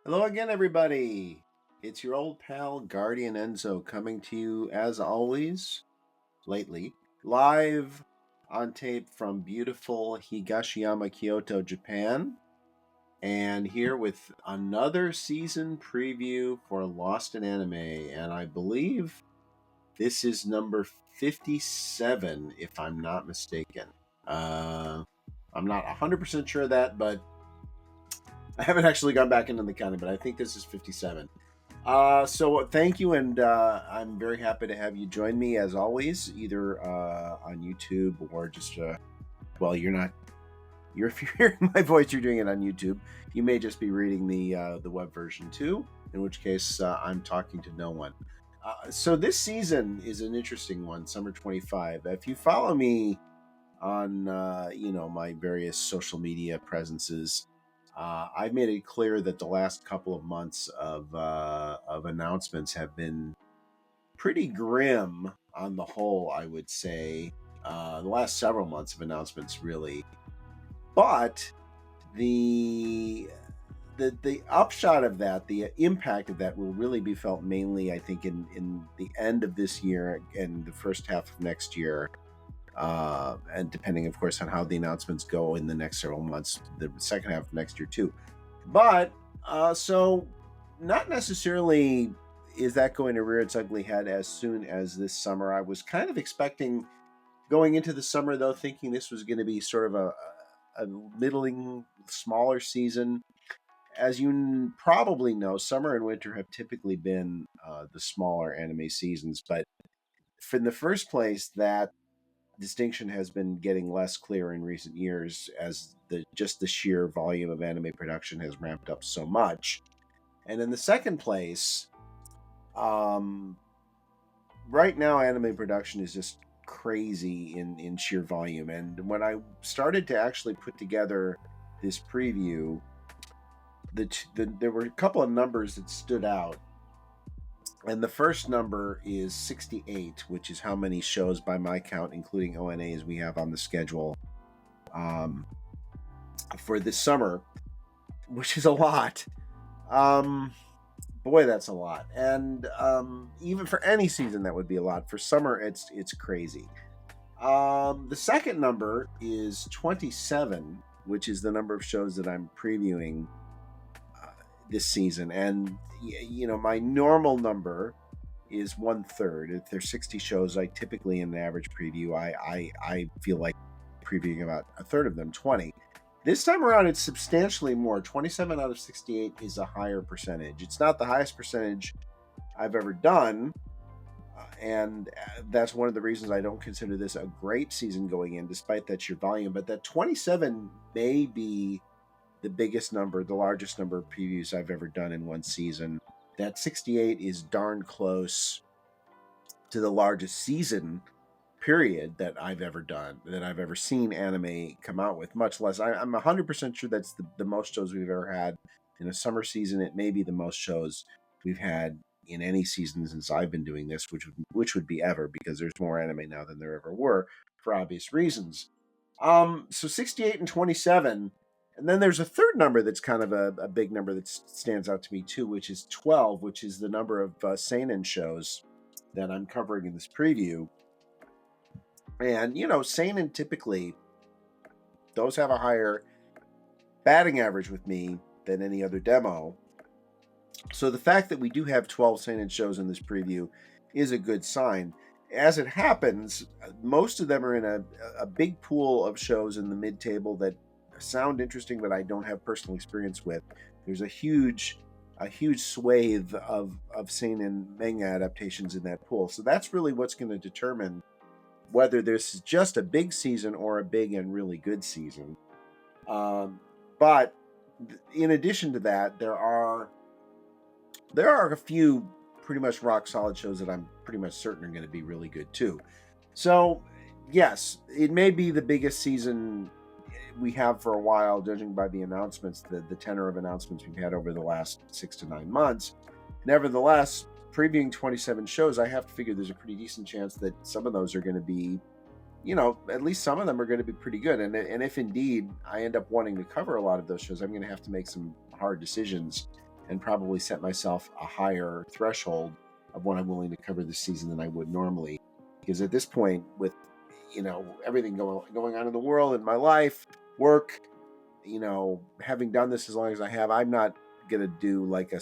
Hello again, everybody. It's your old pal Guardian Enzo coming to you, as always, lately, live on tape from beautiful Higashiyama, Kyoto, Japan, and here with another season preview for Lost in Anime. And I believe this is number 57, if I'm not mistaken. I'm not 100% sure of that, but I haven't actually gone back into the counting, but I think this is 57. So thank you, and I'm very happy to have you join me as always, either on YouTube or just well, if you're hearing my voice, you're doing it on YouTube. You may just be reading the web version too, in which case I'm talking to no one. So this season is an interesting one, Summer 25. If you follow me on my various social media presences, I've made it clear that the last couple of months of announcements have been pretty grim on the whole. I would say the last several months of announcements, really, but the the upshot of that, the impact of that, will really be felt mainly, I think, in the end of this year and the first half of next year. And depending, of course, on how the announcements go in the next several months, the second half of next year too. But so not necessarily is that going to rear its ugly head as soon as this summer. I was kind of expecting going into the summer, though, thinking this was going to be sort of a middling, smaller season. As you probably know, summer and winter have typically been the smaller anime seasons, but in the first place, that distinction has been getting less clear in recent years as the sheer volume of anime production has ramped up so much. And in the second place, right now anime production is just crazy in sheer volume. And when I started to actually put together this preview, there were a couple of numbers that stood out. And the first number is 68, which is how many shows by my count, including ONAs, we have on the schedule for this summer, which is a lot. Boy, that's a lot. And even for any season, that would be a lot. For summer, it's crazy. The second number is 27, which is the number of shows that I'm previewing this season. And my normal number is 1/3. If there's 60 shows, I typically, in an average preview, I feel like previewing about a third of them, 20. This time around, it's substantially more. 27 out of 68 is a higher percentage. It's not the highest percentage I've ever done, and that's one of the reasons I don't consider this a great season going in, despite that sheer volume. But that 27 may be the biggest number, the largest number of previews I've ever done in one season. That 68 is darn close to the largest season period that I've ever done, that I've ever seen anime come out with, much less. I'm 100% sure that's the most shows we've ever had in a summer season. It may be the most shows we've had in any season since I've been doing this, which would be ever, because there's more anime now than there ever were, for obvious reasons. So 68 and 27. And then there's a third number that's kind of a big number that stands out to me too, which is 12, which is the number of Seinen shows that I'm covering in this preview. And, Seinen typically, those have a higher batting average with me than any other demo. So the fact that we do have 12 Seinen shows in this preview is a good sign. As it happens, most of them are in a big pool of shows in the mid-table that sound interesting, but I don't have personal experience with. There's a huge swathe of seinen manga adaptations in that pool. So that's really what's going to determine whether this is just a big season or a big and really good season. But in addition to that, there are a few pretty much rock solid shows that I'm pretty much certain are going to be really good too. So yes, it may be the biggest season we have for a while, judging by the announcements, the tenor of announcements we've had over the last 6 to 9 months. Nevertheless, previewing 27 shows, I have to figure there's a pretty decent chance that some of those are going to be, at least some of them are going to be pretty good. And if indeed I end up wanting to cover a lot of those shows, I'm going to have to make some hard decisions and probably set myself a higher threshold of what I'm willing to cover this season than I would normally. Because at this point, with everything going on in the world, in my life, work, having done this as long as I have, I'm not gonna do like a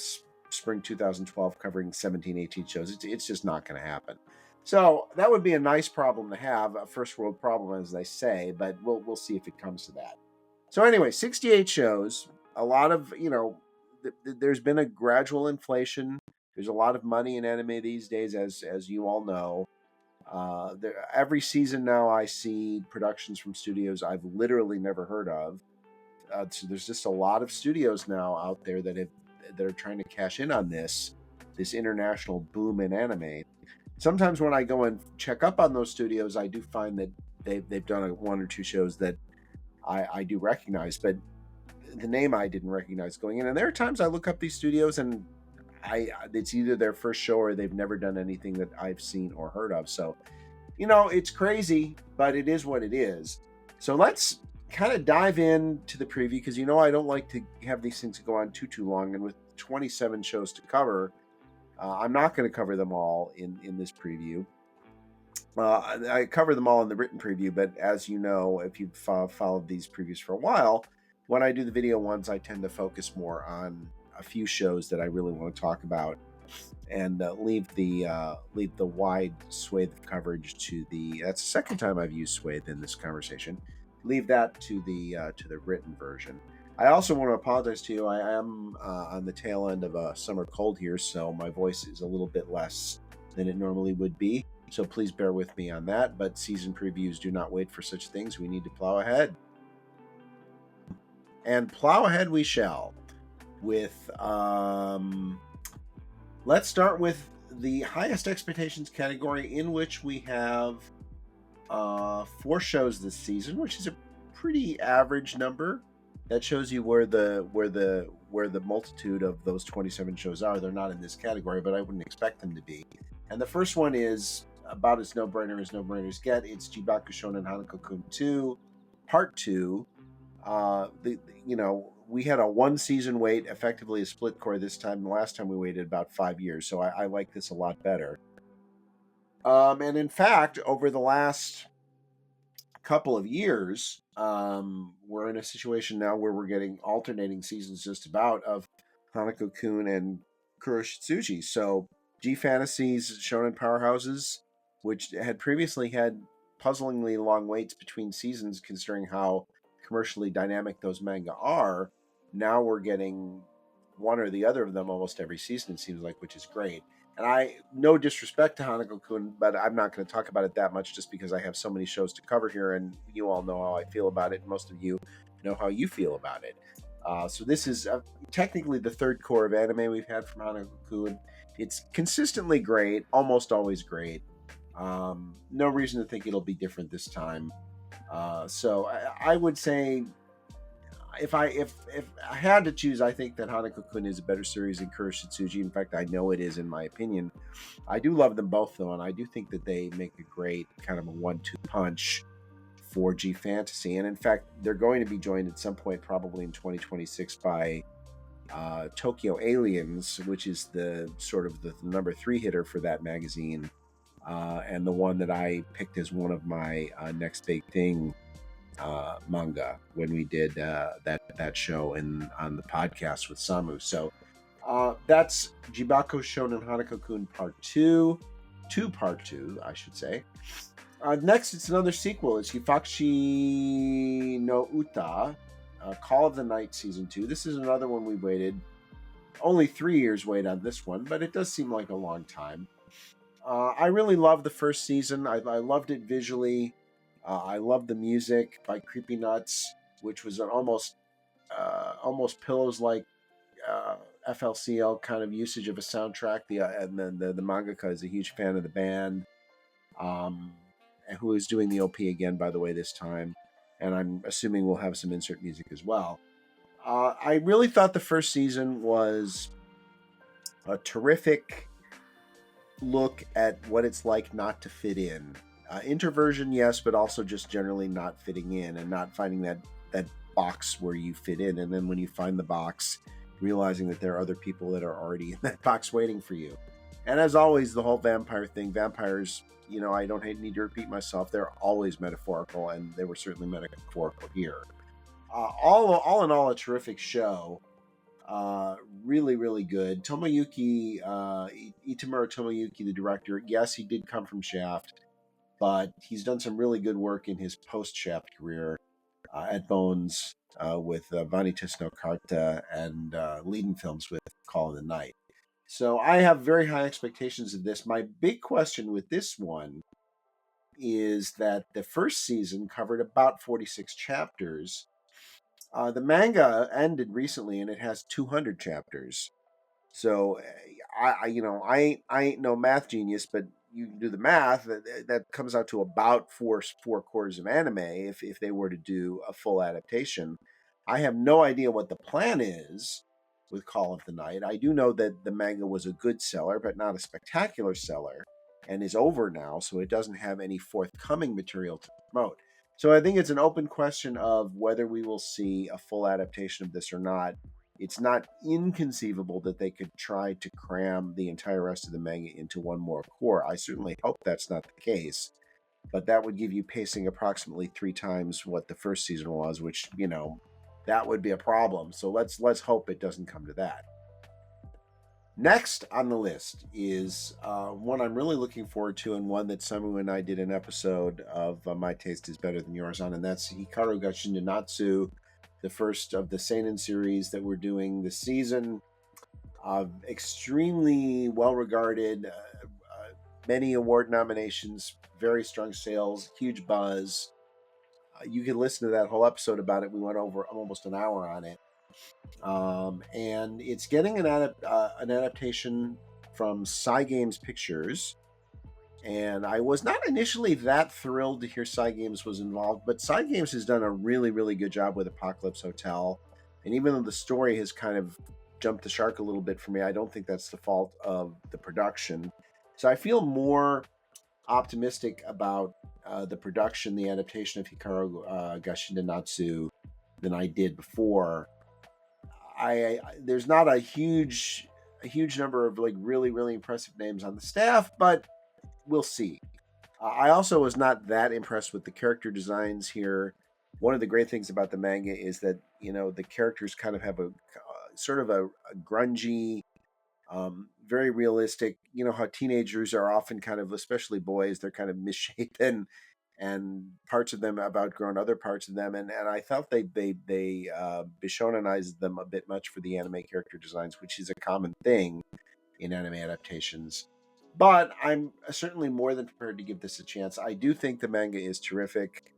spring 2012 covering 17, 18 shows. It's just not going to happen. So that would be a nice problem to have, a first world problem, as they say, but we'll see if it comes to that. So anyway, 68 shows, a lot of, there's been a gradual inflation. There's a lot of money in anime these days, as you all know. Every season now I see productions from studios I've literally never heard of. So there's just a lot of studios now out there that are trying to cash in on this international boom in anime. Sometimes when I go and check up on those studios, I do find that they've done one or two shows that I do recognize, but the name I didn't recognize going in. And there are times I look up these studios and it's either their first show or they've never done anything that I've seen or heard of. So, it's crazy, but it is what it is. So let's kind of dive into the preview, because I don't like to have these things go on too long, and with 27 shows to cover, I'm not going to cover them all in this preview. I cover them all in the written preview, but as you know, if you've followed these previews for a while, when I do the video ones, I tend to focus more on a few shows that I really want to talk about, and leave the wide swathe of coverage to that's the second time I've used swathe in this conversation. Leave that to the written version. I also want to apologize to you. I am on the tail end of a summer cold here, so my voice is a little bit less than it normally would be. So please bear with me on that. But season previews do not wait for such things. We need to plow ahead. And plow ahead we shall. With let's start with the highest expectations category, in which we have 4 shows this season, which is a pretty average number. That shows you where the multitude of those 27 shows are. They're not in this category, but I wouldn't expect them to be. And the first one is about as no-brainer as no-brainers get. It's Jibaku Shounen Hanako-kun 2, Part 2. We had a 1-season wait, effectively a split core this time. The last time we waited about 5 years, so I like this a lot better. And in fact, over the last couple of years, we're in a situation now where we're getting alternating seasons just about of Hanako-kun and Kuroshitsuji. So G Fantasy's shonen powerhouses, which had previously had puzzlingly long waits between seasons considering how commercially dynamic those manga are, now we're getting one or the other of them almost every season, it seems like, which is great. And no disrespect to Hanako-kun, but I'm not going to talk about it that much just because I have so many shows to cover here, and you all know how I feel about it. Most of you know how you feel about it. So this is technically the third core of anime we've had from Hanako-kun. It's consistently great, almost always great. No reason to think it'll be different this time. So I would say, if I had to choose, I think that Hanako-kun is a better series than Kuroshitsuji. In fact, I know it is, in my opinion. I do love them both, though, and I do think that they make a great kind of a 1-2 punch for G Fantasy. And in fact, they're going to be joined at some point, probably in 2026, by Tokyo Aliens, which is the sort of the number 3 hitter for that magazine, and the one that I picked as one of my next big thing manga when we did that show on the podcast with Samu. So that's Jibaku Shounen Hanako-kun Part 2, Part 2, I should say. Next, it's another sequel. It's Yofukashi no Uta, Call of the Night Season 2. This is another one we waited. Only 3 years wait on this one, but it does seem like a long time. I really loved the first season. I loved it visually. I loved the music by Creepy Nuts, which was an almost Pillows-like FLCL kind of usage of a soundtrack. And then the mangaka is a huge fan of the band, who is doing the OP again, by the way, this time. And I'm assuming we'll have some insert music as well. I really thought the first season was a terrific look at what it's like not to fit in. Introversion, yes, but also just generally not fitting in and not finding that box where you fit in. And then when you find the box, realizing that there are other people that are already in that box waiting for you. And as always, the whole vampire thing, vampires, I don't need to repeat myself. They're always metaphorical, and they were certainly metaphorical here. All in all, a terrific show. Really, really good. Itamura Tomoyuki, the director, yes, he did come from Shaft, but he's done some really good work in his post-Shaft career at Bones with Vanitas no Carta and leading films with Call of the Night. So I have very high expectations of this. My big question with this one is that the first season covered about 46 chapters. The manga ended recently, and it has 200 chapters. So I ain't no math genius, but you can do the math. That comes out to about four quarters of anime if they were to do a full adaptation. I have no idea what the plan is with Call of the Night. I do know that the manga was a good seller, but not a spectacular seller, and is over now, so it doesn't have any forthcoming material to promote. So I think it's an open question of whether we will see a full adaptation of this or not. It's not inconceivable that they could try to cram the entire rest of the manga into one more core. I certainly hope that's not the case, but that would give you pacing approximately 3 times what the first season was, which, that would be a problem. So let's hope it doesn't come to that. Next on the list is one I'm really looking forward to, and one that Samu and I did an episode of My Taste is Better Than Yours on, and that's Hikaru ga Shinda Natsu, the first of the Seinen series that we're doing this season. Extremely well-regarded, many award nominations, very strong sales, huge buzz. You can listen to that whole episode about it. We went over almost an hour on it. And it's getting an adaptation from Cygames Pictures. And I was not initially that thrilled to hear Cygames was involved, but Cygames has done a really, really good job with Apocalypse Hotel. And even though the story has kind of jumped the shark a little bit for me, I don't think that's the fault of the production. So I feel more optimistic about the production, the adaptation of Hikaru ga Shinda Natsu than I did before. There's not a huge number of really, really impressive names on the staff, but we'll see. I also was not that impressed with the character designs here. One of the great things about the manga is that the characters kind of have a sort of a grungy, very realistic. You know how teenagers are often kind of, especially boys, they're kind of misshapen, and parts of them have outgrown other parts of them. And I felt they bishonenized them a bit much for the anime character designs, which is a common thing in anime adaptations. But I'm certainly more than prepared to give this a chance. I do think the manga is terrific.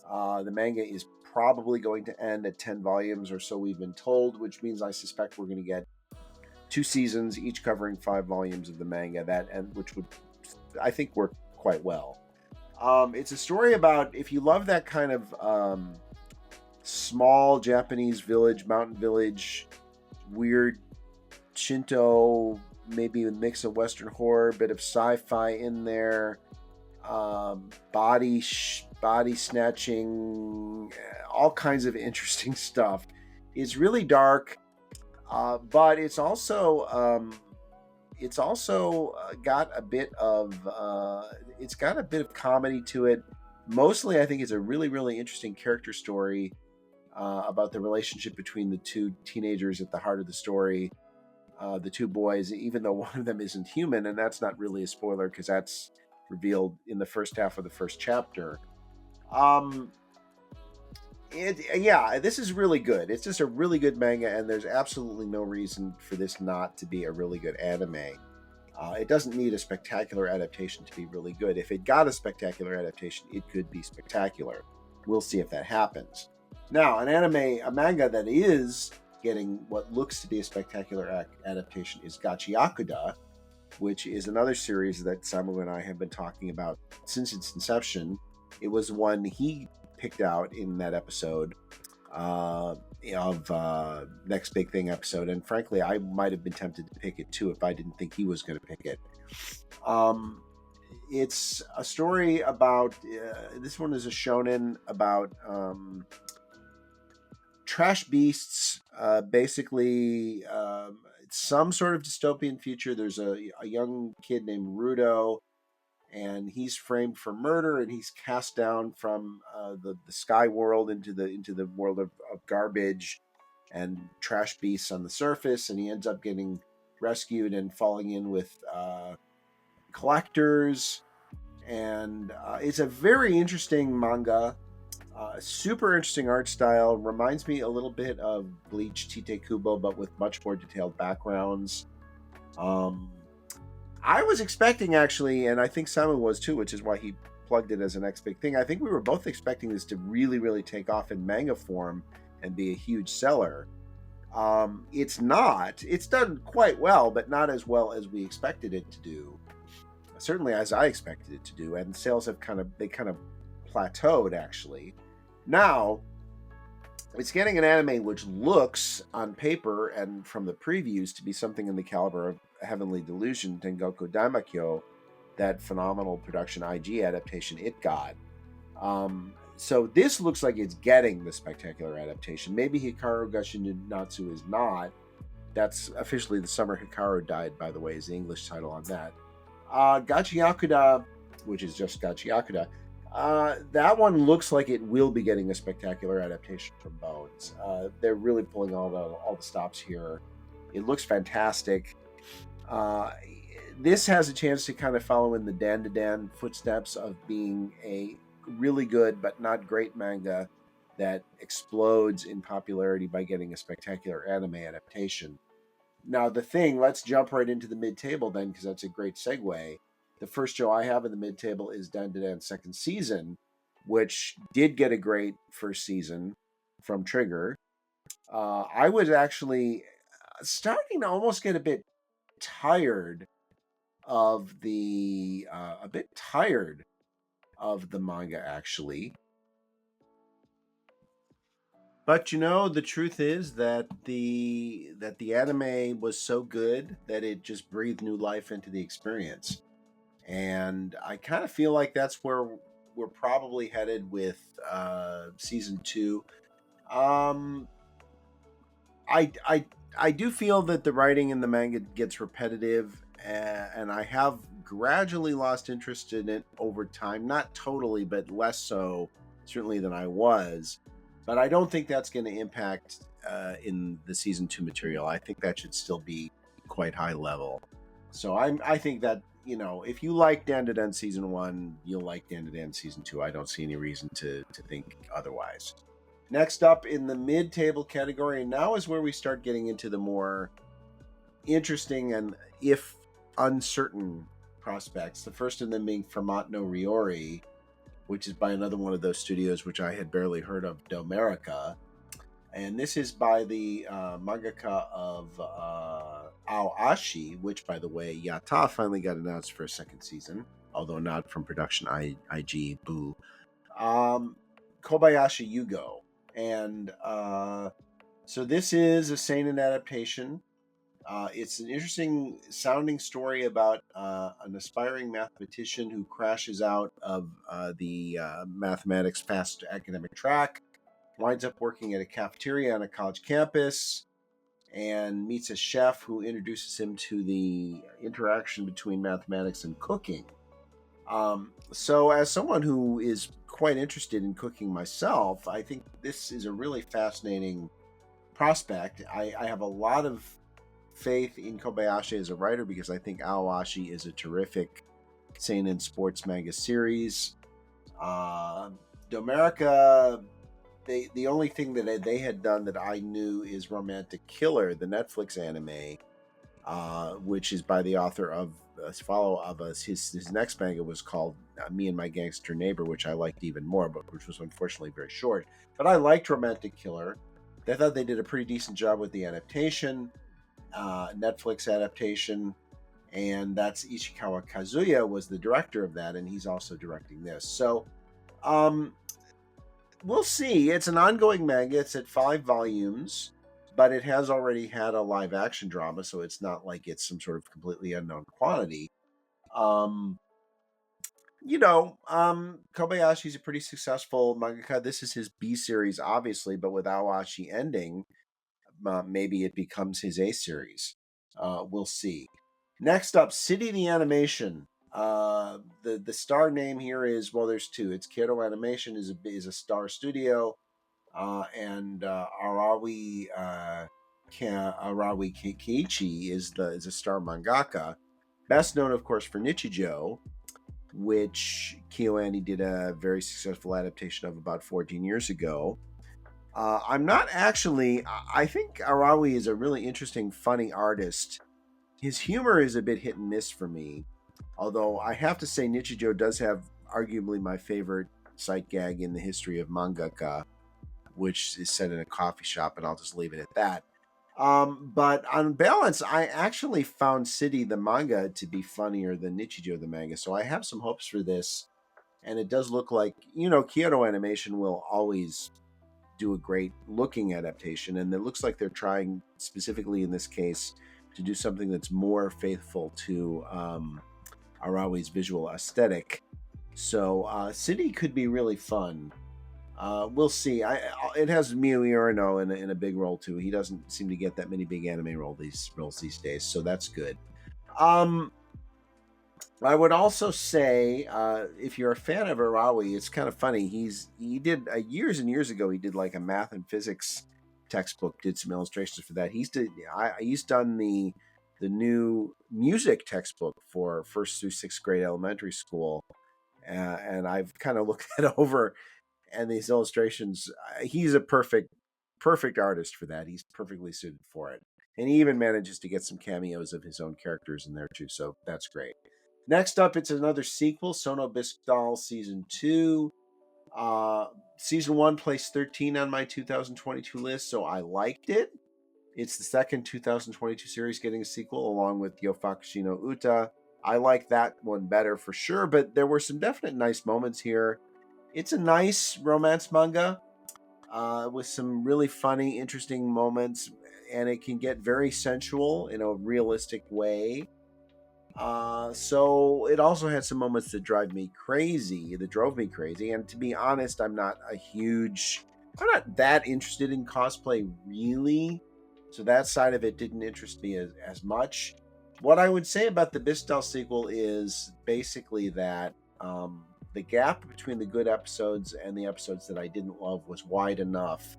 The manga is probably going to end at 10 volumes or so, we've been told, which means I suspect we're going to get 2 seasons, each covering 5 volumes of the manga, which would, I think, work quite well. It's a story about, if you love that kind of small Japanese village, mountain village, weird Shinto, maybe a mix of Western horror, bit of sci-fi in there, body snatching, all kinds of interesting stuff. It's really dark, but it's also got a bit of comedy to it. Mostly, I think it's a really, really interesting character story about the relationship between the 2 teenagers at the heart of the story. The 2 boys, even though one of them isn't human, and that's not really a spoiler because that's revealed in the first half of the first chapter. This is really good. It's just a really good manga, and there's absolutely no reason for this not to be a really good anime. It doesn't need a spectacular adaptation to be really good. If it got a spectacular adaptation, it could be spectacular. We'll see if that happens. Now, a manga that is getting what looks to be a spectacular adaptation is Gachiakuta, which is another series that Samu and I have been talking about since its inception. It was one he picked out in that episode of Next Big Thing episode, and frankly, I might have been tempted to pick it too if I didn't think he was going to pick it. It's a story about, this one is a shounen about trash beasts, basically it's some sort of dystopian future. There's a young kid named Rudo, and he's framed for murder, and he's cast down from the sky world into the world of garbage and trash beasts on the surface, and he ends up getting rescued and falling in with collectors. And it's a very interesting manga. Super interesting art style. Reminds me a little bit of Bleach Tite Kubo, but with much more detailed backgrounds. Um, I was expecting, actually, and I think Simon was too, which is why he plugged it as the next big thing. I think we were both expecting this to really, really take off in manga form and be a huge seller. It's not. It's done quite well, but not as well as we expected it to do. Certainly as I expected it to do, and sales have kind of plateaued, actually. Now, it's getting an anime which looks on paper and from the previews to be something in the caliber of Heavenly Delusion, Tengoku Daimakyo, that phenomenal production IG adaptation it got. So this looks like it's getting the spectacular adaptation. Maybe Hikaru Gashi Natsu is not. That's officially The Summer Hikaru Died, by the way, is the English title on that. Gachiakuta, which is just Gachiakuta, that one looks like it will be getting a spectacular adaptation from Bones. They're really pulling all the stops here. It looks fantastic. This has a chance to kind of follow in the Dandadan footsteps of being a really good but not great manga that explodes in popularity by getting a spectacular anime adaptation. Now, let's jump right into the mid-table then, because that's a great segue. The first show I have in the mid-table is Dandadan's second season, which did get a great first season from Trigger. I was actually starting to almost get a bit tired of the manga, actually. But the truth is that the anime was so good that it just breathed new life into the experience. And I kind of feel like that's where we're probably headed with season 2. Um I do feel that the writing in the manga gets repetitive, and I have gradually lost interest in it over time. Not totally, but less so, certainly, than I was. But I don't think that's going to impact in the season 2 material. I think that should still be quite high level. So I think that if you like Dandadan season 1, you'll like Dandadan season 2. I don't see any reason to think otherwise. Next up in the mid-table category, and now is where we start getting into the more interesting and, if uncertain, prospects. The first of them being Fermat no Ryori, which is by another one of those studios which I had barely heard of, Domerica. And this is by the mangaka of Aoashi, which, by the way, Yata finally got announced for a second season, although not from production IG Boo. Kobayashi Yugo. And so this is a seinen adaptation. It's an interesting sounding story about an aspiring mathematician who crashes out of the mathematics fast academic track, winds up working at a cafeteria on a college campus, and meets a chef who introduces him to the interaction between mathematics and cooking. So as someone who is quite interested in cooking myself, I think this is a really fascinating prospect. I have a lot of faith in Kobayashi as a writer because I think Aoashi is a terrific seinen sports manga series. Domerica, the only thing that they had done that I knew is Romantic Killer, the Netflix anime, which is by the author of his next manga was called Me and My Gangster Neighbor, which I liked even more, but which was unfortunately very short. But I liked Romantic Killer. I thought they did a pretty decent job with the adaptation, Netflix adaptation, and that's Ishikawa Kazuya was the director of that, and he's also directing this. So we'll see. It's an ongoing manga. It's at 5 volumes, but it has already had a live action drama, so it's not like it's some sort of completely unknown quantity. Kobayashi's a pretty successful mangaka. This is his B series, obviously, but with Awashi ending, maybe it becomes his A series. We'll see. Next up, City the Animation. The star name here is, well, there's two. It's Kyoto Animation is a star studio, and Arawi Keiichi is a star mangaka. Best known, of course, for Nichijou, which KyoAni did a very successful adaptation of about 14 years ago. I'm not actually. I think Arawi is a really interesting, funny artist. His humor is a bit hit and miss for me, although I have to say Nichijou does have arguably my favorite sight gag in the history of mangaka, which is set in a coffee shop, and I'll just leave it at that. But on balance, I actually found City the manga to be funnier than Nichijou the manga, so I have some hopes for this. And it does look like, Kyoto Animation will always do a great looking adaptation, and it looks like they're trying, specifically in this case, to do something that's more faithful to Arawi's visual aesthetic. So City could be really fun. We'll see. It has Miyu Urano in a big role too. He doesn't seem to get that many big anime roles these days, so that's good. I would also say, if you're a fan of Arawi, it's kind of funny. He did years and years ago. He did like a math and physics textbook. Did some illustrations for that. He's done the new music textbook for first through sixth grade elementary school, and I've kind of looked that over. And these illustrations, he's a perfect artist for that. He's perfectly suited for it, and he even manages to get some cameos of his own characters in there too. So that's great. Next up, it's another sequel, Sono Bisque Season 2. Season 1 placed 13 on my 2022 list, so I liked it. It's the second 2022 series getting a sequel, along with Yofukashi no Uta. I like that one better for sure, but there were some definite nice moments here. It's a nice romance manga with some really funny, interesting moments, and it can get very sensual in a realistic way. So it also had some moments that drove me crazy. And to be honest, I'm not that interested in cosplay really. So that side of it didn't interest me as much. What I would say about the Bistal sequel is basically that the gap between the good episodes and the episodes that I didn't love was wide enough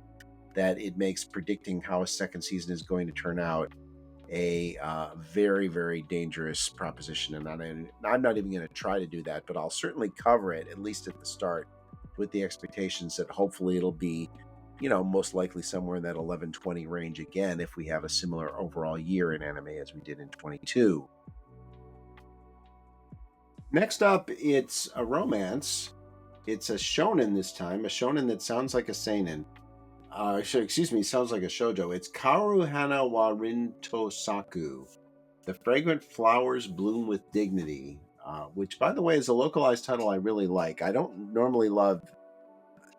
that it makes predicting how a second season is going to turn out a very, very dangerous proposition. And I'm not even going to try to do that, but I'll certainly cover it, at least at the start, with the expectations that hopefully it'll be, most likely somewhere in that 11-20 range again if we have a similar overall year in anime as we did in 22. Next up, it's a romance. It's a shonen this time, a shonen that sounds like a seinen. Sounds like a shoujo. It's Kaoru Hana wa Rinto Saku. The fragrant flowers bloom with dignity, which, by the way, is a localized title I really like. I don't normally love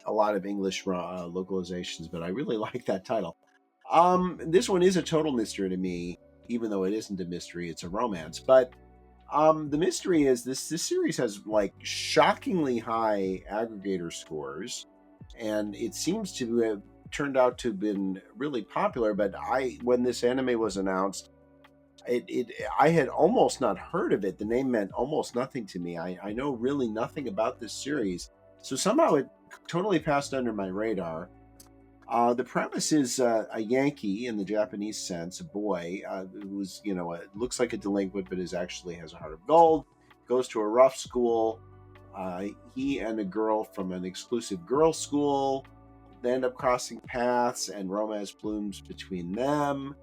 a lot of English localizations, but I really like that title. This one is a total mystery to me, even though it isn't a mystery, it's a romance. But the mystery is this series has like shockingly high aggregator scores, and it seems to have turned out to have been really popular. But when this anime was announced, I had almost not heard of it. The name meant almost nothing to me. I know really nothing about this series, so somehow it totally passed under my radar. The premise is a Yankee in the Japanese sense, a boy who's, looks like a delinquent but actually has a heart of gold, goes to a rough school. He and a girl from an exclusive girls' school, they end up crossing paths, and romance blooms between them.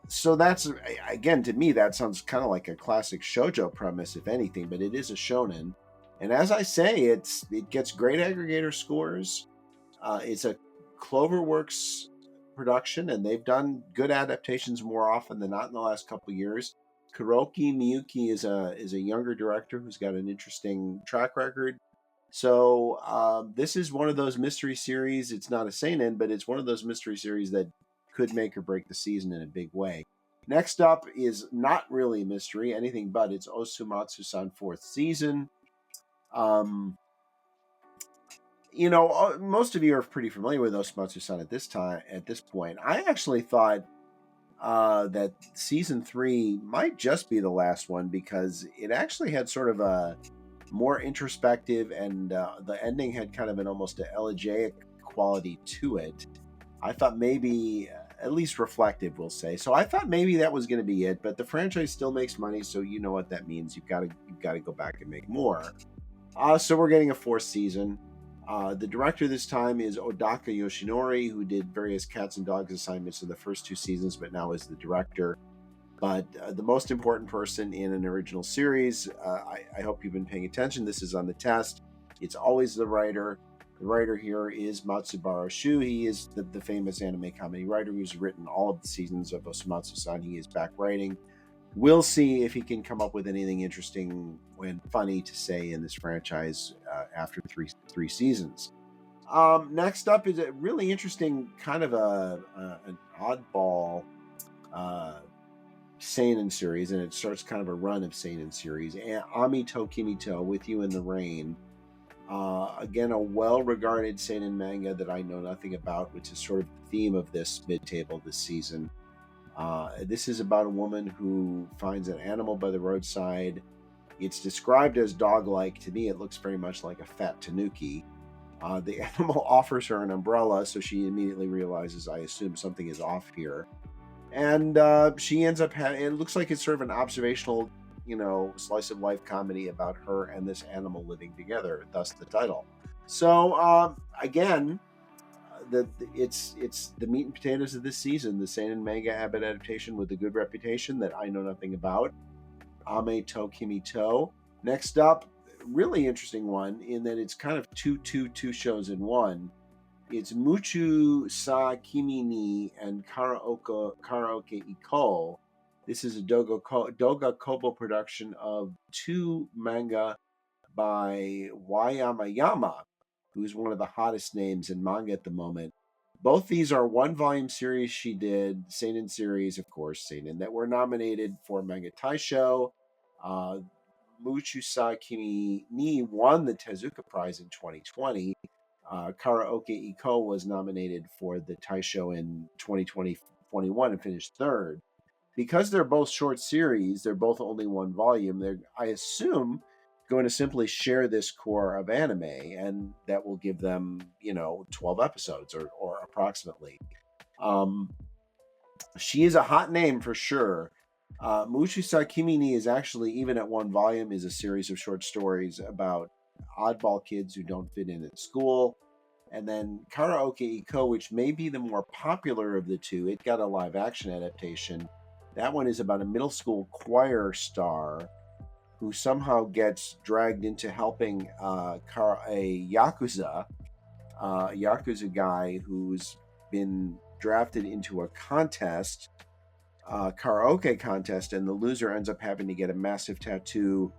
So that's, again, to me, that sounds kind of like a classic shoujo premise, if anything, but it is a shonen. And as I say, it gets great aggregator scores. It's a Cloverworks production, and they've done good adaptations more often than not in the last couple of years. Kuroki Miyuki is a younger director who's got an interesting track record. So this is one of those mystery series. It's not a seinen, but it's one of those mystery series that could make or break the season in a big way. Next up is not really a mystery, anything but. It's Osomatsu-san 4th season. Most of you are pretty familiar with Osomatsu-san at this point. I actually thought that season 3 might just be the last one because it actually had sort of a more introspective, and the ending had kind of an almost elegiac quality to it. I thought maybe, at least reflective, we'll say. So I thought maybe that was going to be it, but the franchise still makes money, so you know what that means. You've got to go back and make more. So we're getting a 4th season. The director this time is Odaka Yoshinori, who did various cats and dogs assignments in the first 2 seasons, but now is the director. But the most important person in an original series, I hope you've been paying attention. This is on the test. It's always the writer. The writer here is Matsubara Shu. He is the famous anime comedy writer who's written all of the seasons of Osomatsu-san. He is back writing. We'll see if he can come up with anything interesting and funny to say in this franchise after three seasons. Next up is a really interesting kind of an oddball Seinen series, and it starts kind of a run of Seinen series. Ami to Kimi to, With You in the Rain. Again, a well-regarded Seinen manga that I know nothing about, which is sort of the theme of this mid-table this season. This is about a woman who finds an animal by the roadside. It's described as dog-like. To me, it looks very much like a fat tanuki. The animal offers her an umbrella, so she immediately realizes, I assume something is off here. And she ends up it looks like it's sort of an observational, slice of life comedy about her and this animal living together, thus the title. So, again, it's the meat and potatoes of this season, the Seinen manga adaptation with a good reputation that I know nothing about. Ame to Kimi to. Next up, really interesting one in that it's kind of two shows in one. It's Muchuu sa Kimi ni and Karaoke Iko. This is a Doga Kobo production of 2 manga by Wayamayama, who's one of the hottest names in manga at the moment. Both these are 1-volume series she did, Seinen series, of course, Seinen, that were nominated for Manga Taisho. Muchuu sa Kimi ni won the Tezuka Prize in 2020. Karaoke Iko was nominated for the Taisho in 2020-21 and finished 3rd. Because they're both short series, they're both only 1 volume, they're, I assume, going to simply share this core of anime, and that will give them, 12 episodes or approximately. She is a hot name for sure. Muchuu sa Kimi ni is actually, even at 1 volume, is a series of short stories about oddball kids who don't fit in at school. And then Karaoke Iko, which may be the more popular of the 2, it got a live action adaptation. That one is about a middle school choir star who somehow gets dragged into helping a Yakuza guy who's been drafted into a contest, karaoke contest, and the loser ends up having to get a massive tattoo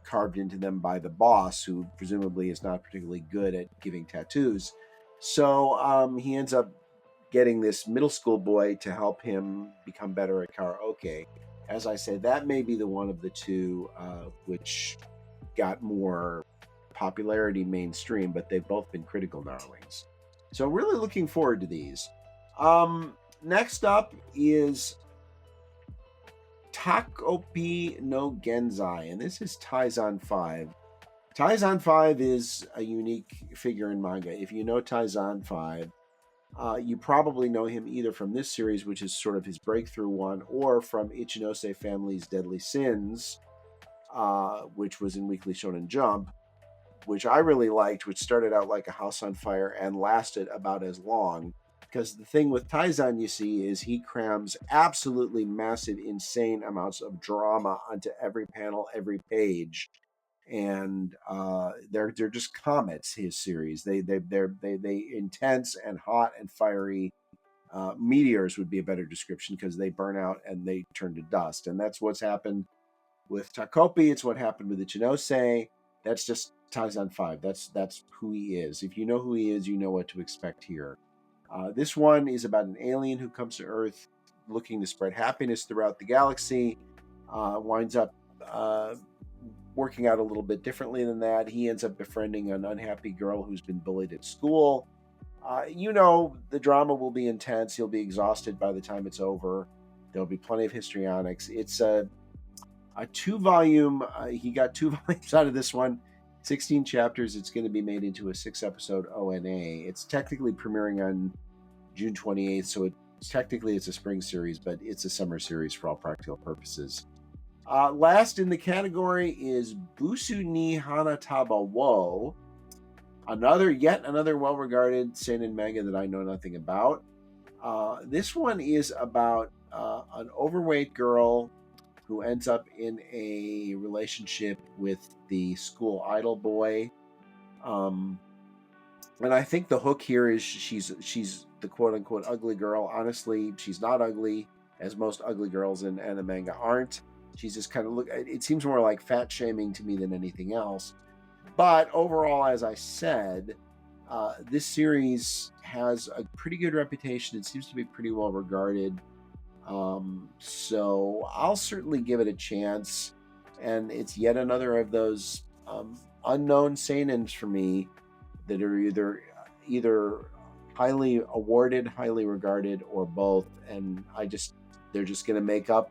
carved into them by the boss, who presumably is not particularly good at giving tattoos. So he ends up getting this middle school boy to help him become better at karaoke. As I say, that may be the one of the 2 which got more popularity mainstream, but they've both been critical darlings. So really looking forward to these. Next up is Takopii no Genzai, and this is Taizan 5. Taizan 5 is a unique figure in manga. If you know Taizan 5, you probably know him either from this series, which is sort of his breakthrough one, or from Ichinose Family's Deadly Sins, which was in Weekly Shonen Jump, which I really liked, which started out like a house on fire and lasted about as long. Because the thing with Taizan, you see, is he crams absolutely massive, insane amounts of drama onto every panel, every page, and they're just comets. His series, they're intense and hot and fiery. Meteors would be a better description because they burn out and they turn to dust, and that's what's happened with Takopii. It's what happened with Ichinose. That's just Taizan 5. That's who he is. If you know who he is, you know what to expect here. This one is about an alien who comes to Earth, looking to spread happiness throughout the galaxy, winds up working out a little bit differently than that. He ends up befriending an unhappy girl who's been bullied at school. The drama will be intense. He'll be exhausted by the time it's over. There'll be plenty of histrionics. It's a 2-volume. He got 2 volumes out of this one, 16 chapters. It's going to be made into a 6-episode ONA. It's technically premiering on June 28th, so technically it's a spring series, but it's a summer series for all practical purposes. Last in the category is Busuu ni Hanataba wo, yet another well-regarded seinen manga that I know nothing about. This one is about an overweight girl who ends up in a relationship with the school idol boy. And I think the hook here is she's the quote-unquote ugly girl. Honestly, she's not ugly, as most ugly girls in anime manga aren't. She's just kind of it seems more like fat shaming to me than anything else. But overall, as I said, this series has a pretty good reputation. It seems to be pretty well regarded. So I'll certainly give it a chance. And it's yet another of those unknown seinens for me that are either highly awarded, highly regarded, or both. And they're just going to make the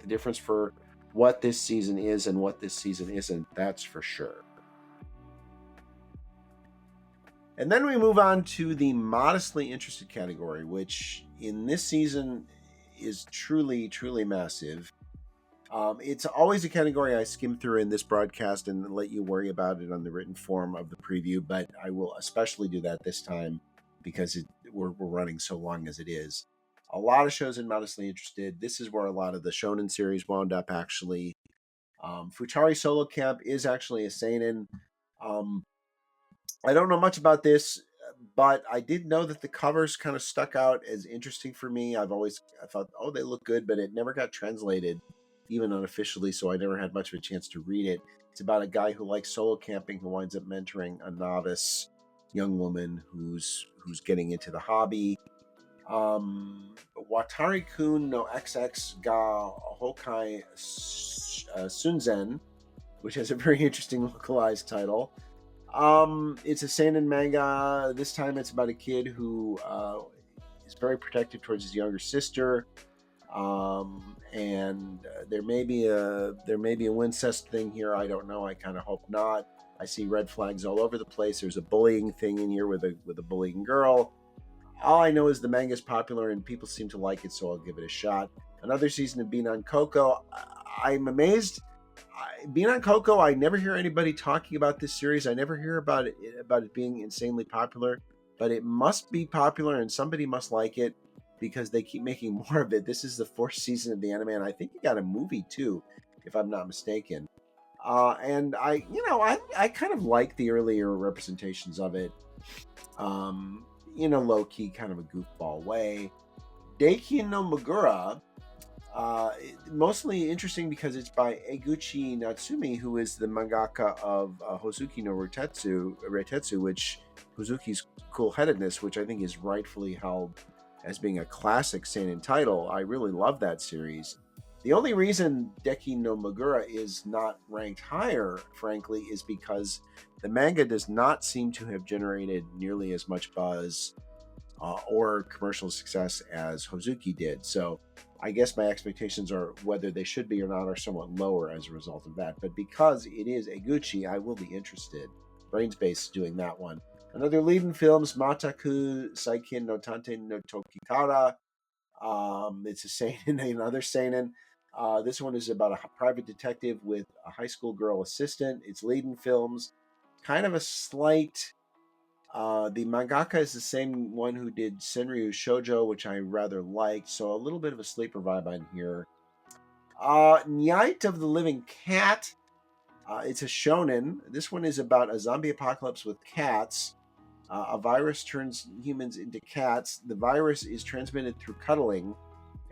difference for what this season is and what this season isn't. That's for sure. And then we move on to the modestly interested category, which in this season is truly, truly massive. It's always a category I skim through in this broadcast and let you worry about it on the written form of the preview, but I will especially do that this time because we're running so long as it is. A lot of shows in modestly interested. This is where a lot of the Shounen series wound up, actually. Futari Solo Camp is actually a seinen. I don't know much about this, but I did know that the covers kind of stuck out as interesting for me. I thought, oh, they look good, but it never got translated, even unofficially, so I never had much of a chance to read it. It's about a guy who likes solo camping, who winds up mentoring a novice young woman who's getting into the hobby. Watari-kun no XX ga Houkai Sunzen, which has a very interesting localized title. It's a seinen manga. This time it's about a kid who is very protective towards his younger sister. And there may be a Wincest thing here. I don't know. I kind of hope not. I see red flags all over the place. There's a bullying thing in here with a bullying girl. All I know is the manga is popular and people seem to like it, so I'll give it a shot. Another season of Binan Koko. I'm amazed. Binan Koko, I never hear anybody talking about this series. I never hear about it being insanely popular, but it must be popular and somebody must like it because they keep making more of it. This is the 4th season of the anime, and I think it got a movie too, if I'm not mistaken. And I kind of like the earlier representations of it. Low key, kind of a goofball way. Deikin no Megura, mostly interesting because it's by Eguchi Natsumi, who is the mangaka of Hozuki no Reitetsu, which Hozuki's Cool-Headedness, which I think is rightfully held as being a classic seinen title. I really love that series. The only reason Deki no Megura is not ranked higher, frankly, is because the manga does not seem to have generated nearly as much buzz or commercial success as Hozuki did. So I guess my expectations are, whether they should be or not, are somewhat lower as a result of that. But because it is Eguchi, I will be interested. Brainspace doing that one. Another lead in films, Mataku Saikin no Tante no Tokikara. It's a seinen, another seinen. This one is about a private detective with a high school girl assistant. It's lead in films. Kind of a slight... the mangaka is the same one who did Senryu Shoujo, which I rather liked, so a little bit of a sleeper vibe on here. Night of the Living Cat. It's a shonen. This one is about a zombie apocalypse with cats. A virus turns humans into cats. The virus is transmitted through cuddling,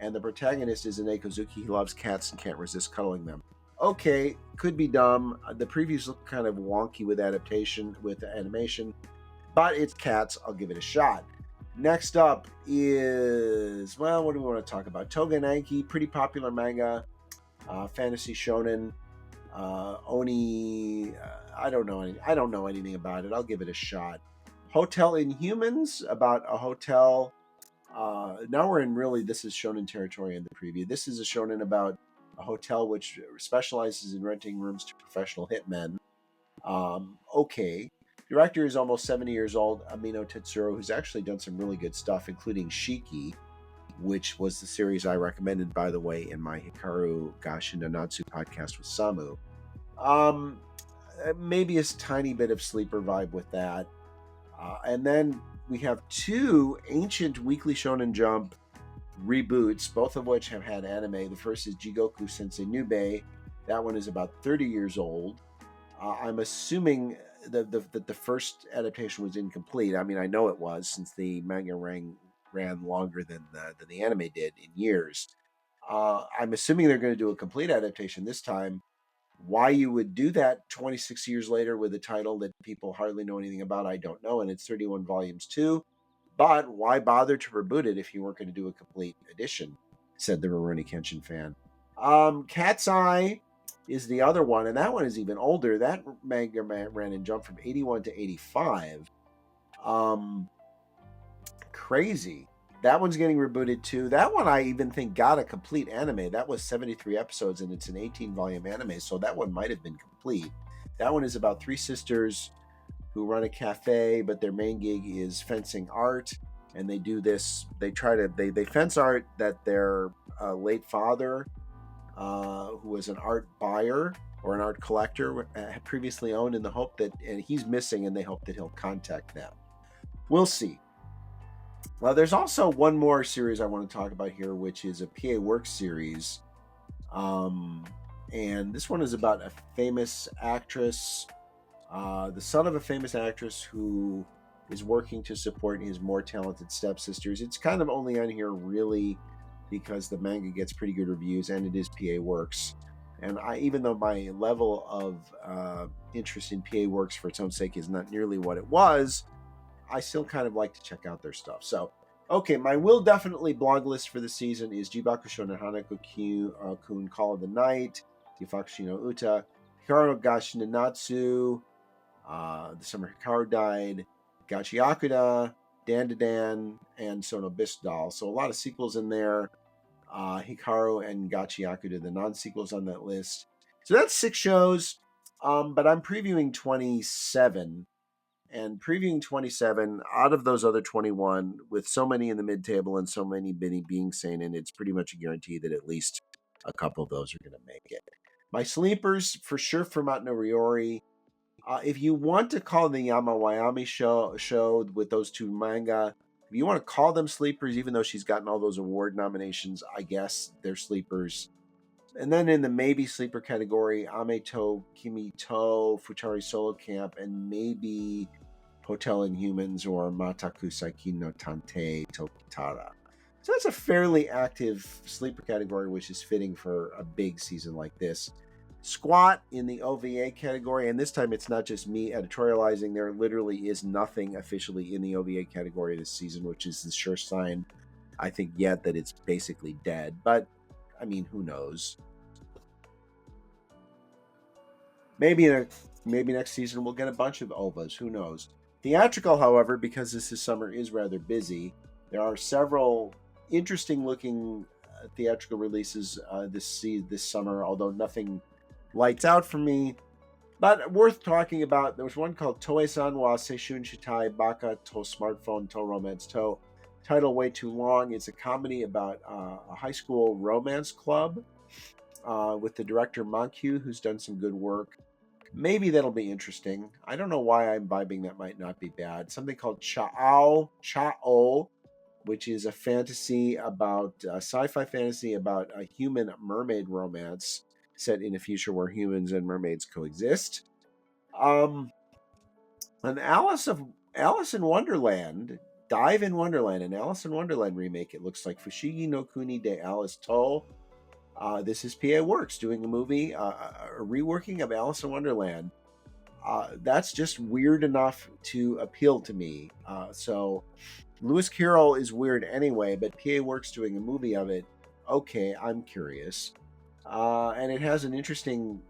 and the protagonist is an Kozuki. He loves cats and can't resist cuddling them. Okay, could be dumb. The previews look kind of wonky with animation, but it's cats. I'll give it a shot. Next up is is, well, what do we want to talk about? Tougen Anki, pretty popular manga, fantasy shonen. Oni, I don't know anything about it. I'll give it a shot. Hotel Inhumans, about a hotel. Now we're in really, this is shonen territory in the preview. This is a shonen about a hotel which specializes in renting rooms to professional hitmen. Okay. Director is almost 70 years old, Amino Tetsuro, who's actually done some really good stuff, including Shiki, which was the series I recommended, by the way, in my Hikaru Gashin Natsu podcast with Samu. Maybe a tiny bit of sleeper vibe with that. And then we have two ancient Weekly Shonen Jump reboots, both of which have had anime. The first is Jigoku Sensei Nube. That one is about 30 years old. I'm assuming that the first adaptation was incomplete. I mean, I know it was, since the manga ran longer than the anime did in years. I'm assuming they're going to do a complete adaptation this time. Why you would do that 26 years later with a title that people hardly know anything about, I don't know, and it's 31 volumes too. But why bother to reboot it if you weren't going to do a complete edition, said the Rurouni Kenshin fan. Cat's Eye is the other one, and that one is even older. That manga ran in Jump from 81 to 85. Crazy. That one's getting rebooted too. That one I even think got a complete anime. That was 73 episodes, and it's an 18-volume anime, so that one might have been complete. That one is about three sisters who run a cafe, but their main gig is fencing art, and they do this. They fence art that their late father, who was an art buyer or an art collector, had previously owned, in the hope that, and he's missing, and they hope that he'll contact them. We'll see. Well, there's also one more series I want to talk about here, which is a PA Works series. And this one is about a famous actress, the son of a famous actress who is working to support his more talented stepsisters. It's kind of only on here really because the manga gets pretty good reviews, and it is PA Works. And even though my level of interest in PA Works for its own sake is not nearly what it was, I still kind of like to check out their stuff. So, okay, my will definitely blog list for the season is Jibaku Shonen Hanako-kun Call of the Night, Yofukashi no Uta, Hikaru Gashi Natsu, The Summer Hikaru Died, Gachiakuta, Dandadan, and Sono Bisque. So a lot of sequels in there. Hikaru and Gachiakuta, the non-sequels on that list. So that's 6 shows, but I'm previewing 27. And previewing 27 out of those other 21, with so many in the mid-table and so many being Seinen, it's pretty much a guarantee that at least a couple of those are going to make it. My sleepers, for sure, Fermat no Ryori. If you want to call the Yamawayami show with those two manga, if you want to call them sleepers, even though she's gotten all those award nominations, I guess they're sleepers. And then in the maybe sleeper category, Ameto, Kimi to, Futari Solo Camp, and maybe Hotel Inhumans or Mataku Saikin no Tante Tokitara. So that's a fairly active sleeper category, which is fitting for a big season like this. Squat in the OVA category, and this time it's not just me editorializing. There literally is nothing officially in the OVA category this season, which is the sure sign, I think, yet that it's basically dead. But, I mean, who knows? Maybe next season we'll get a bunch of OVAs. Who knows? Theatrical, however, because this summer is rather busy, there are several interesting-looking theatrical releases this summer, although nothing lights out for me. But worth talking about, there was one called Toe-san wa Seishun Shitai Baka to Smartphone to Romance to. Title way too long. It's a comedy about a high school romance club with the director Muchuu, who's done some good work. Maybe that'll be interesting. I don't know why I'm vibing that might not be bad. Something called Chao, which is a fantasy about sci-fi fantasy about a human mermaid romance set in a future where humans and mermaids coexist. An Alice in Wonderland, Dive in Wonderland, an Alice in Wonderland remake. It looks like Fushigi no Kuni de Alice To. This is PA Works doing a movie, a reworking of Alice in Wonderland. That's just weird enough to appeal to me. So Lewis Carroll is weird anyway, but PA Works doing a movie of it. Okay, I'm curious. And it has an interesting,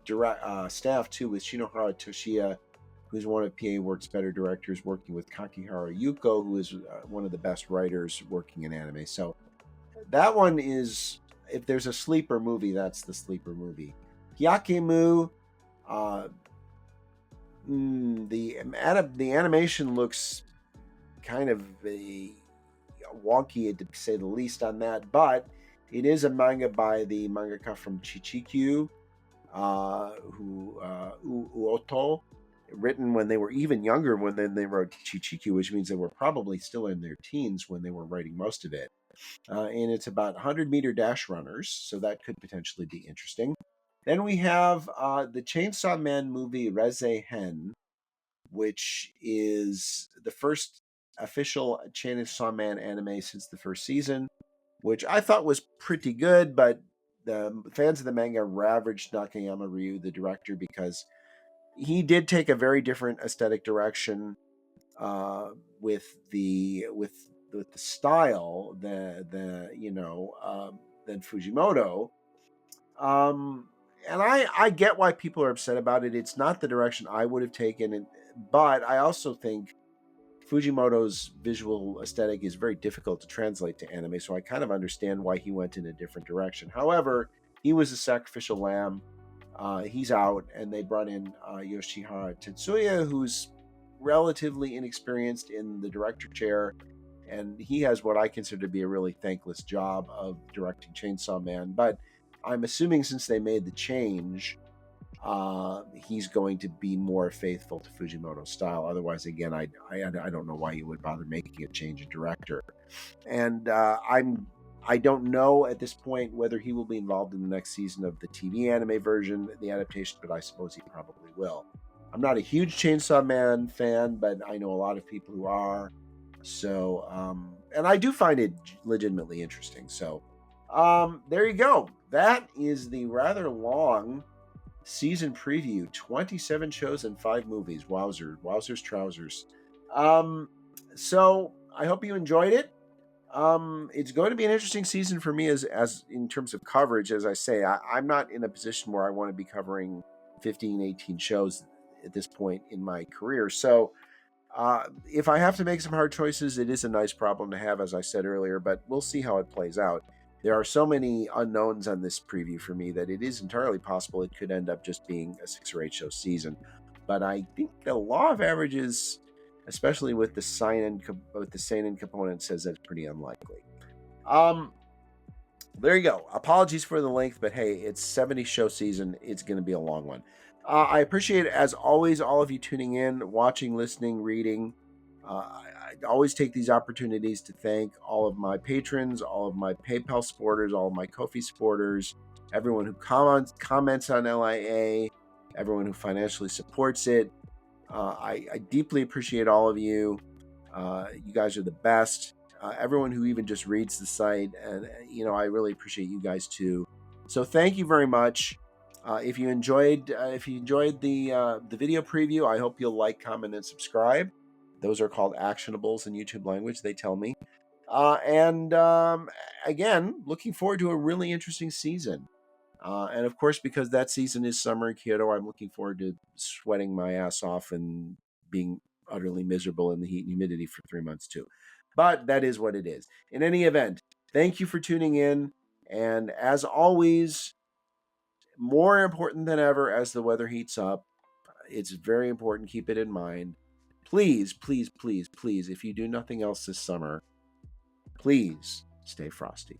direct staff too, with Shinohara Toshiya, who's one of PA Works' better directors, working with Kakihara Yuko, who is one of the best writers working in anime. So that one is, if there's a sleeper movie, that's the sleeper movie. Hyakemu, uh, the animation looks kind of wonky to say the least on that, but it is a manga by the mangaka from Chichikyu, Uoto, written when they were even younger when they wrote Chichikyu, which means they were probably still in their teens when they were writing most of it. And it's about 100-meter dash runners, so that could potentially be interesting. Then we have the Chainsaw Man movie Reze Hen, which is the first official Chainsaw Man anime since the first season, which I thought was pretty good, but the fans of the manga ravaged Nakayama Ryu, the director, because he did take a very different aesthetic direction with the style than Fujimoto. And I get why people are upset about it. It's not the direction I would have taken, but I also think Fujimoto's visual aesthetic is very difficult to translate to anime, so I kind of understand why he went in a different direction. However, he was a sacrificial lamb. He's out, and they brought in Yoshihara Tetsuya, who's relatively inexperienced in the director chair, and he has what I consider to be a really thankless job of directing Chainsaw Man. But I'm assuming since they made the change, he's going to be more faithful to Fujimoto's style. Otherwise, again, I don't know why you would bother making a change in director. And I don't know at this point whether he will be involved in the next season of the TV anime version, the adaptation, but I suppose he probably will. I'm not a huge Chainsaw Man fan, but I know a lot of people who are. So, and I do find it legitimately interesting. So, there you go. That is the rather long season preview. 27 shows and 5 movies. Wowzers, trousers. So I hope you enjoyed it. It's going to be an interesting season for me as in terms of coverage. As I say, I'm not in a position where I want to be covering 15, 18 shows at this point in my career. So if I have to make some hard choices, it is a nice problem to have, as I said earlier, but we'll see how it plays out. There are so many unknowns on this preview for me that it is entirely possible it could end up just being a 6 or 8 show season. But I think the law of averages, especially with the Seinen component, says that's pretty unlikely. There you go. Apologies for the length, but hey, it's 70 show season. It's going to be a long one. I appreciate, as always, all of you tuning in, watching, listening, reading. I always take these opportunities to thank all of my patrons, all of my PayPal supporters, all of my Ko-fi supporters, everyone who comments on LIA, everyone who financially supports it. I deeply appreciate all of you. You guys are the best. Everyone who even just reads the site, and I really appreciate you guys too. So thank you very much. If you enjoyed the video preview, I hope you'll like, comment, and subscribe. Those are called actionables in YouTube language, they tell me. And again, looking forward to a really interesting season. And of course, because that season is summer in Kyoto, I'm looking forward to sweating my ass off and being utterly miserable in the heat and humidity for 3 months too. But that is what it is. In any event, thank you for tuning in. And as always, more important than ever as the weather heats up, it's very important. Keep it in mind. Please, please, please, please, if you do nothing else this summer, please stay frosty.